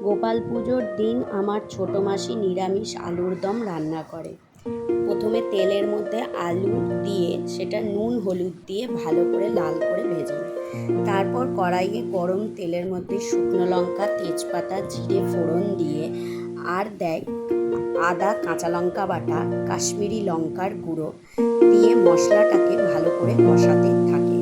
গোপাল পুজোর দিন আমার ছোটো মাসি নিরামিষ আলুর দম রান্না করে। প্রথমে তেলের মধ্যে আলু দিয়ে সেটা নুন হলুদ দিয়ে ভালো করে লাল করে ভেজে নেয়। তারপর কড়াইয়ে গরম তেলের মধ্যে শুকনো লঙ্কা, তেজপাতা, জিরে ফোড়ন দিয়ে আর দেয় আদা, কাঁচা লঙ্কা বাটা, কাশ্মীরি লঙ্কার গুঁড়ো দিয়ে মশলাটাকে ভালো করে কষাতে থাকে।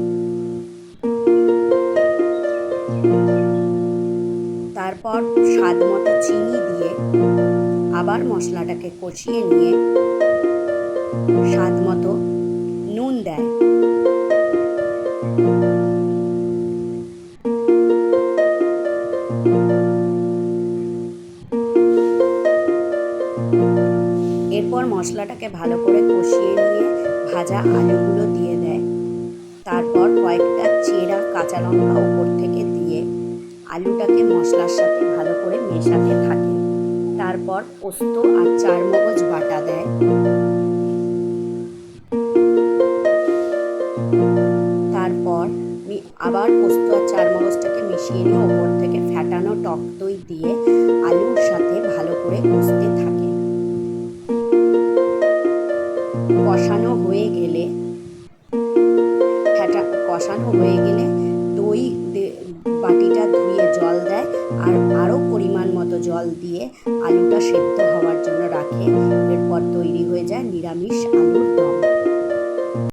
তারপর স্বাদ মতো চিনি দিয়ে আবার মশলাটাকে কষিয়ে নিয়ে স্বাদ মতো নুন দেয়। এরপর মশলাটাকে ভালো করে কষিয়ে নিয়ে ভাজা আলুগুলো দিয়ে দেয়। তারপর কয়েকটা চেরা কাঁচা লঙ্কা উপর থেকে দিয়ে আলুটাকে মশলার সাথে ভালো করে মেশাতে থাকে। তারপর পোস্ত আর চারমগজ বাটা দেয়। তারপর আবার পোস্ত আর চারমগজটাকে মিশিয়ে নিয়ে ওপর থেকে ফ্যাটানো টক দই দিয়ে আলুর সাথে ভালো করে কষতে থাকে। কষানো হয়ে গেলে দই বাটিটা ধুয়ে জল দেয় আর আরও পরিমাণ মতো জল দিয়ে আলুটা সেদ্ধ হওয়ার জন্য রাখে। এরপর তৈরি হয়ে যায় নিরামিষ আলুর দম।